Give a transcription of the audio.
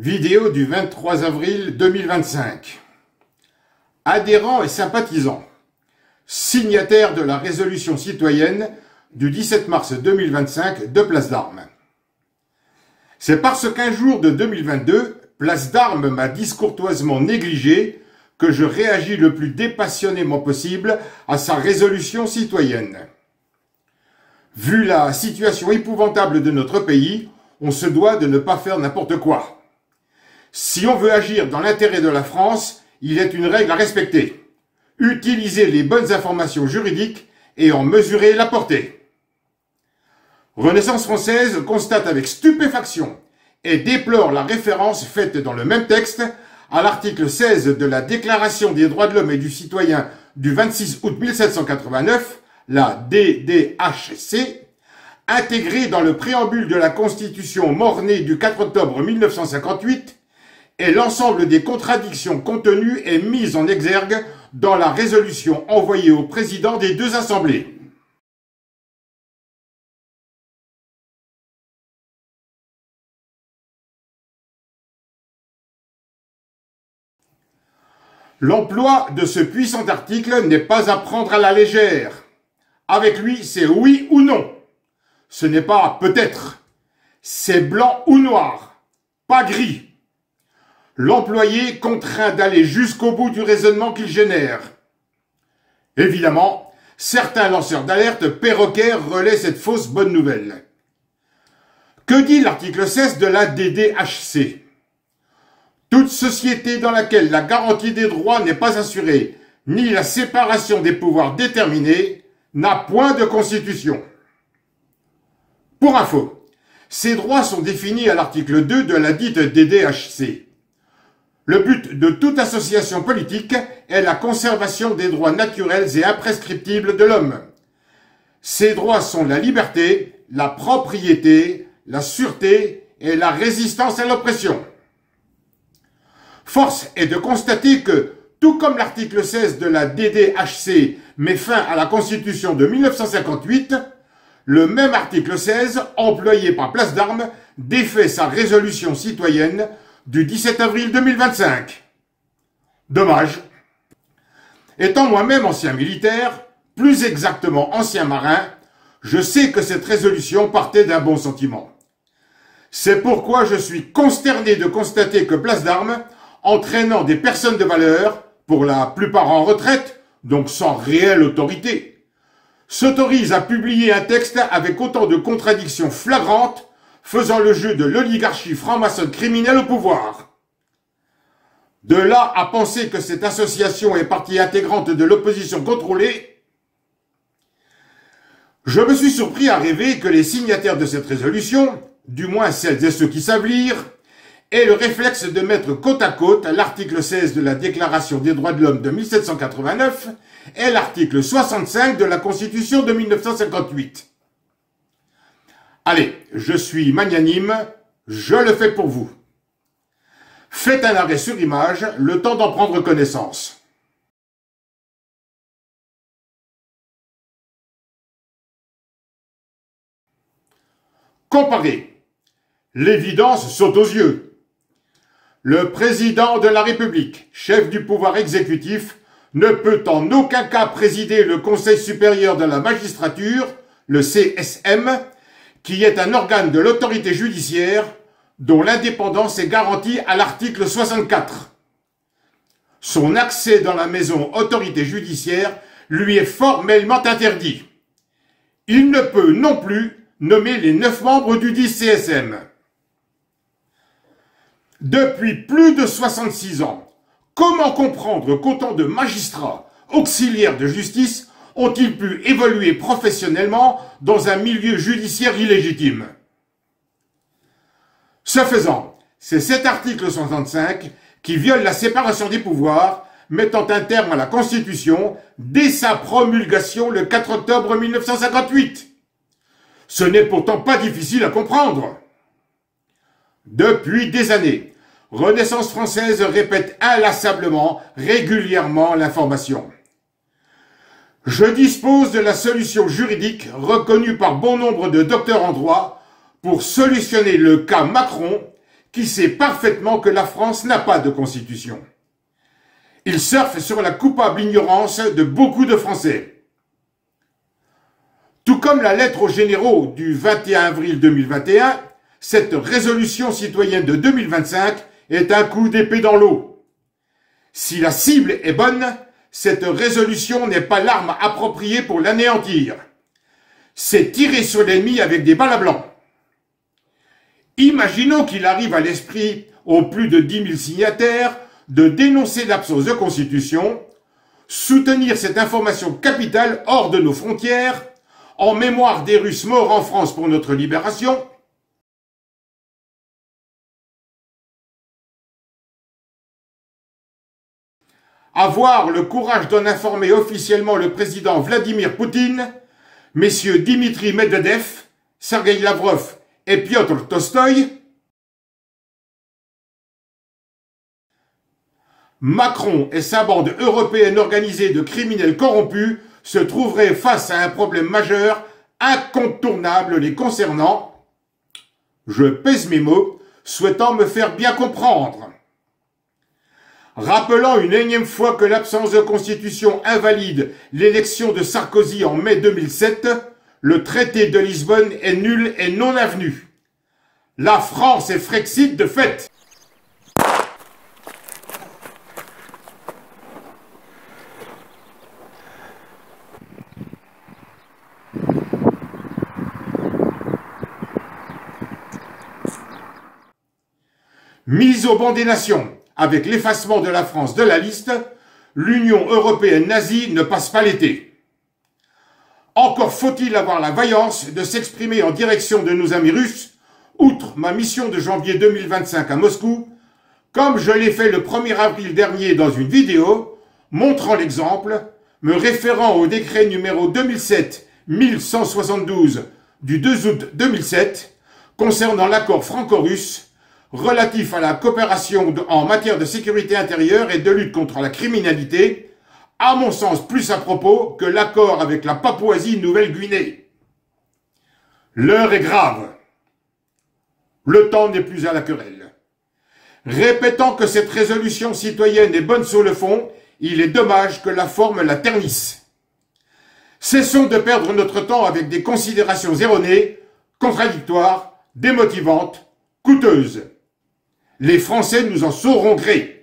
Vidéo du 23 avril 2025. Adhérents et sympathisants, signataires de la résolution citoyenne du 17 mars 2025 de Place d'Armes. C'est parce qu'un jour de 2022, Place d'Armes m'a discourtoisement négligé que je réagis le plus dépassionnément possible à sa résolution citoyenne. Vu la situation épouvantable de notre pays, on se doit de ne pas faire n'importe quoi. Si on veut agir dans l'intérêt de la France, il est une règle à respecter. Utiliser les bonnes informations juridiques et en mesurer la portée. Renaissance française constate avec stupéfaction et déplore la référence faite dans le même texte à l'article 16 de la Déclaration des droits de l'homme et du citoyen du 26 août 1789, la DDHC, intégrée dans le préambule de la Constitution mornée du 4 octobre 1958, et l'ensemble des contradictions contenues est mise en exergue dans la résolution envoyée au président des deux assemblées. L'emploi de ce puissant article n'est pas à prendre à la légère. Avec lui, c'est oui ou non. Ce n'est pas peut-être. C'est blanc ou noir, pas gris. L'employé contraint d'aller jusqu'au bout du raisonnement qu'il génère. Évidemment, certains lanceurs d'alerte perroquets relaient cette fausse bonne nouvelle. Que dit l'article 16 de la DDHC? Toute société dans laquelle la garantie des droits n'est pas assurée, ni la séparation des pouvoirs déterminée, n'a point de constitution. Pour info, ces droits sont définis à l'article 2 de la dite DDHC. Le but de toute association politique est la conservation des droits naturels et imprescriptibles de l'homme. Ces droits sont la liberté, la propriété, la sûreté et la résistance à l'oppression. Force est de constater que, tout comme l'article 16 de la DDHC met fin à la Constitution de 1958, le même article 16, employé par Place d'Armes, défait sa résolution citoyenne du 17 avril 2025. Dommage. Étant moi-même ancien militaire, plus exactement ancien marin, je sais que cette résolution partait d'un bon sentiment. C'est pourquoi je suis consterné de constater que Place d'Armes, entraînant des personnes de valeur, pour la plupart en retraite, donc sans réelle autorité, s'autorise à publier un texte avec autant de contradictions flagrantes, faisant le jeu de l'oligarchie franc-maçonne criminelle au pouvoir. De là à penser que cette association est partie intégrante de l'opposition contrôlée, je me suis surpris à rêver que les signataires de cette résolution, du moins celles et ceux qui savent lire, aient le réflexe de mettre côte à côte l'article 16 de la Déclaration des droits de l'homme de 1789 et l'article 65 de la Constitution de 1958. Allez, je suis magnanime, je le fais pour vous. Faites un arrêt sur image, le temps d'en prendre connaissance. Comparez. L'évidence saute aux yeux. Le président de la République, chef du pouvoir exécutif, ne peut en aucun cas présider le Conseil supérieur de la magistrature, le CSM, qui est un organe de l'autorité judiciaire dont l'indépendance est garantie à l'article 64. Son accès dans la maison autorité judiciaire lui est formellement interdit. Il ne peut non plus nommer les 9 membres du dit CSM. Depuis plus de 66 ans, comment comprendre qu'autant de magistrats, auxiliaires de justice, ont-ils pu évoluer professionnellement dans un milieu judiciaire illégitime? Ce faisant, c'est cet article 65 qui viole la séparation des pouvoirs, mettant un terme à la Constitution dès sa promulgation le 4 octobre 1958. Ce n'est pourtant pas difficile à comprendre. Depuis des années, Renaissance française répète inlassablement, régulièrement l'information. Je dispose de la solution juridique reconnue par bon nombre de docteurs en droit pour solutionner le cas Macron qui sait parfaitement que la France n'a pas de constitution. Il surfe sur la coupable ignorance de beaucoup de Français. Tout comme la lettre aux généraux du 21 avril 2021, cette résolution citoyenne de 2025 est un coup d'épée dans l'eau. Si la cible est bonne, cette résolution n'est pas l'arme appropriée pour l'anéantir. C'est tirer sur l'ennemi avec des balles à blanc. Imaginons qu'il arrive à l'esprit, aux plus de 10 000 signataires, de dénoncer l'absence de constitution, soutenir cette information capitale hors de nos frontières, en mémoire des Russes morts en France pour notre libération, avoir le courage d'en informer officiellement le président Vladimir Poutine, messieurs Dimitri Medvedev, Sergueï Lavrov et Piotr Tolstoï, Macron et sa bande européenne organisée de criminels corrompus se trouveraient face à un problème majeur, incontournable les concernant, je pèse mes mots, souhaitant me faire bien comprendre. Rappelant une énième fois que l'absence de constitution invalide l'élection de Sarkozy en mai 2007, le traité de Lisbonne est nul et non avenu. La France est Frexit de fait. Mise au banc des nations, avec l'effacement de la France de la liste, l'Union européenne nazie ne passe pas l'été. Encore faut-il avoir la vaillance de s'exprimer en direction de nos amis russes, outre ma mission de janvier 2025 à Moscou, comme je l'ai fait le 1er avril dernier dans une vidéo, montrant l'exemple, me référant au décret numéro 2007-1172 du 2 août 2007, concernant l'accord franco-russe, relatif à la coopération en matière de sécurité intérieure et de lutte contre la criminalité, à mon sens plus à propos que l'accord avec la Papouasie-Nouvelle-Guinée. L'heure est grave. Le temps n'est plus à la querelle. Répétant que cette résolution citoyenne est bonne sur le fond, il est dommage que la forme la ternisse. Cessons de perdre notre temps avec des considérations erronées, contradictoires, démotivantes, coûteuses. Les Français nous en sauront gré.